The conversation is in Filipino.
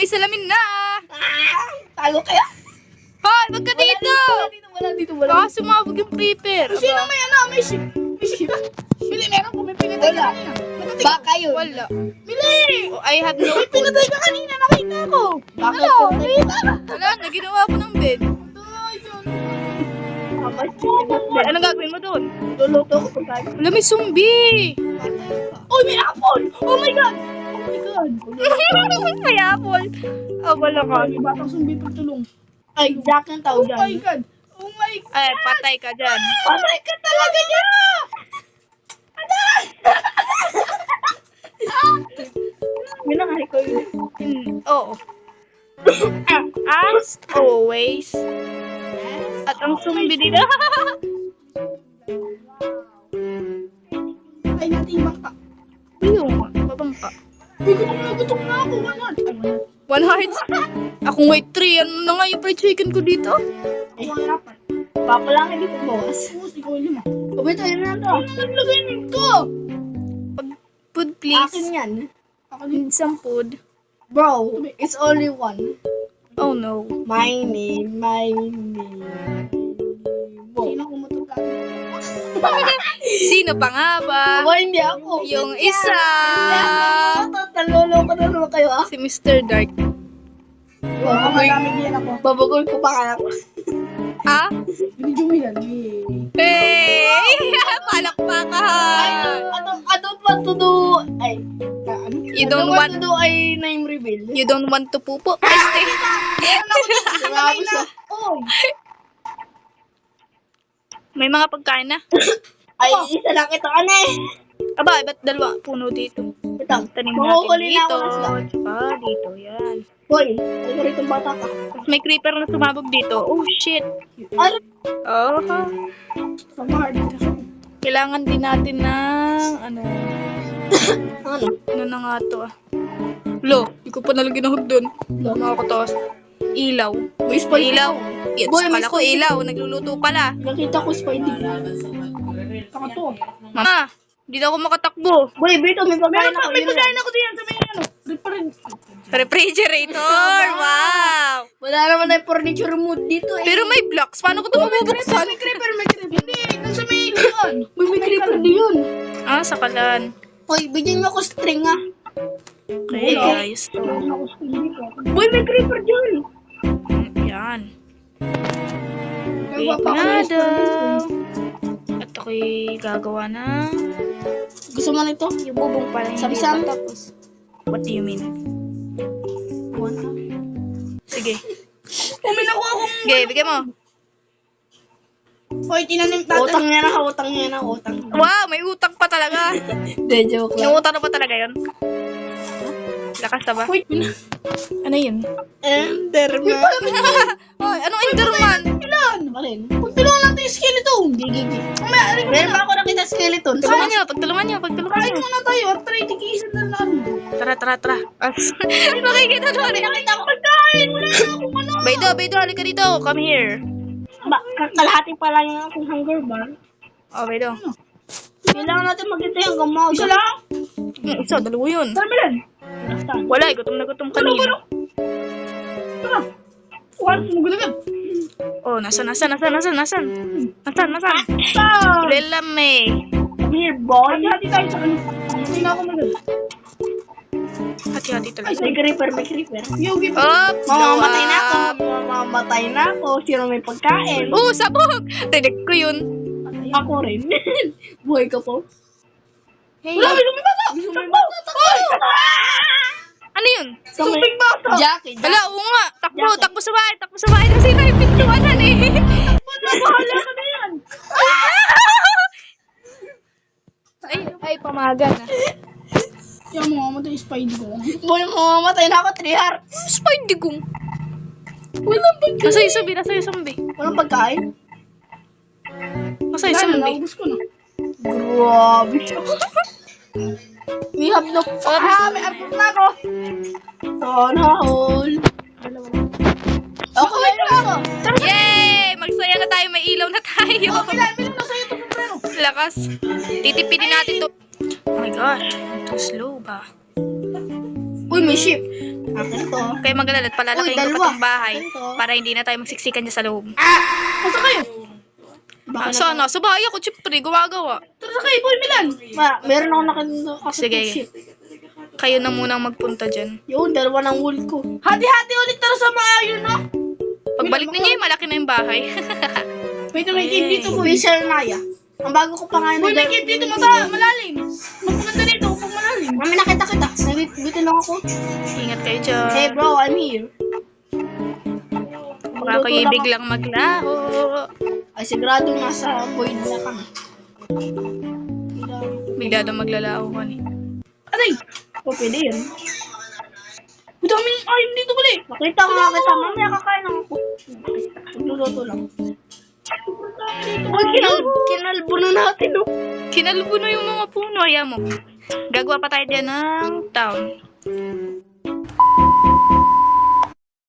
may salamin na. Tago kaya? Hoy, wag ka dito. Wala dito. Baka sumabog yung creeper. Sino Aba, may ano? May ship. Bili, meron ko. May pinatay ka kanina. Baka yun. wala. Bili! Oh, I have no May food. pinatay ka kanina. Nakita ko. Bakit? Wala na, ginawa ko ng bed. Ano gagawin mo doon? Luluto ko pagkain. Wala, may zombie. Oh, may apple! Oh my God! May apple. Oh, wala ka. May batang sumbi pagtulong. Ay, Jack ang tawag dyan. Oh my God! Oh my God! Ay, patay ka dyan. Patay ka talaga niya! Minangay ko yun. Oo. As always. At ang zombie dito. Ay, natin yung bangka. Ayun nga, babangka. Uy, gutom na ako. One heart. Akong white tree. Ano na nga yung fried chicken ko dito? Ay, dapat. Papa lang hindi ko bawas. Tapos, ikaw yung lima. O, ito, yun na ito. Ano naglagay ko? Food, please. Akin yan. Need some food. Bro, it's only one. Oh no. My name. Sino kumutok ka? Sino pa nga ba? Aba, hindi ako. Yung isa. Talolo ko na naman kayo ah. Si Mr. Dark. Malamig yan ako. Babagol ko pa kaya ako. Ha? Video mo yan. Hey! Palakpakan! I don't want to do... Ay, ano? You don't want- to do ay name reveal. You don't want to pupo? Grabe siya. Oh. May mga pagkain na. Ay, isa lang ito. Ano eh? Aba, ba't dalawa puno dito? Ito. Tanim Makukulin natin na ako dito. na sila. Tsaka dito, yan. Hoy, ay ka rito bata ka. Tapos may creeper na sumabog dito. Oh, shit. Ano? Oh, Sa hard. kailangan din natin ng, ano Ano? na nga to ah. Lo, di ko pa nalagyan ng hook dun. Lo. Makakatos. Ilaw. May Spidey. Ilaw. Yes, Boy, may kala ko Spidey. ilaw. Nagluluto pala. Nakita ko Spidey. Taka to. Mama, hindi na ako makatakbo. Boy, Bito, may pagkain ako. May pagkain ako diyan sa may ano. Refrigerator! Wow! Wala naman na furniture mood dito eh. Pero may blocks. Paano ko ito mabubuksan? May creeper. Hindi, nasa may doon. May creeper diyon. Ah, sakalan. Hoy, bigyan mo ako string ah. Okay, guys. Boy, may creeper diyan. Yan. Wait nga daw. At ako'y gagawa ng... Gusto mo nito? Yung bubong pala hindi Sam-sam? pa tapos. What do you mean? Sige. Umin ako akong... Sige, bigyan mo. Hoy, tinanim tatay. Utang niya na. Wow, may utang pa talaga. Hindi, joke May utang na pa talaga yun. Lakas na ba? Wait, Ano yun? Enderman. Hoy, anong Enderman? Ilan? Marin. Pag tulungan natin yung skeleton. Gigi. Meron ba ako nakita skeleton? Pagtulungan nyo, pagtulungan Kain nyo. muna tayo at try tikisan na lang. Tara. Makikita doon eh. Nakita ko pagkain. Wala na akong ano. Bedo, halika dito. Come here. Kalahati pa lang yung akong hunger bar. Oh, Bedo. Kailangan natin maghintay hanggang mga. Isa lang? Isa, dalawa yun. Dami lang. Wala, gutom na gutom kanina. Tara. Once mo gulagad. Oh, nasan? Nasan? Stop! Lelame. Here, boy. Hati tayo sa kanila. Hindi na ako magad. Hati-hati Ay, talaga. may creeper. Yogi. Oh, Mamamatay na ako. Sino may pagkain? Oh, sabog! Rinig ko yun. Ako rin. Buhay ka po. Hey. Wala, may lumibata! Ano yun? Sumping bata! Jackie, Hala, oo nga. Takbo sa bahay. Kasi na yung pintuanan eh. bahala ka na yan! Ay, pamaga na. Yung mamamatay yung Spidey ko. Boy, mamamatay na ako, 3 heart. Spidey kong. Walang pagkain. Nasa yung zombie. Walang pagkain? Nasa yung zombie. Naubos ko na. Grabe siya. We have no... may apple na ako. Sana all. Ako, meron ako. Yay! Magsaya na tayo. May ilaw na tayo. Bilan na sa'yo ito pumpreno. Lakas. Titipidin natin to. Oh my gosh. Too slow ba? Uy, may ship. Akin to. Kaya maglalalat, palalaking Uy, ko pa dalawa. tong bahay Ganito. para hindi na tayo magsiksikan dyan sa loob. Masa kayo? Baka Sana, sa bahay ako, syempre, gumagawa. Tara kayo, Boy Milan. Meron ako nakita kasi Sige. ship. Kayo na munang magpunta dyan. Yun, dalawa ng wool ko. Hati-hati ulit tara sa mga yun, no? Pagbalik ninyo, malaki na yung bahay. Wait, may cave dito, Boy. Fisher Naya. Ang bago ko pa nga yun. Boy, may cave dito, malalim. Magpunta dito, pag malalim. Mami, nakita kita. Dito lang ako. Ingat kayo dyan. Hey bro, I'm here. Baka kayo biglang maglaho. Ay, sigurado nasa void na kami. Bigla daw maglalaho ka ni. Aray! O, pwede yun. Daming ayun dito pala eh. Nakita ko nga kita. Mamaya kakain ako. Nagluluto lang. Uy, kinalbo na natin, no? Kinalbo na yung mga puno. Ayaw mo. Gagawa pa tayo dyan ng town.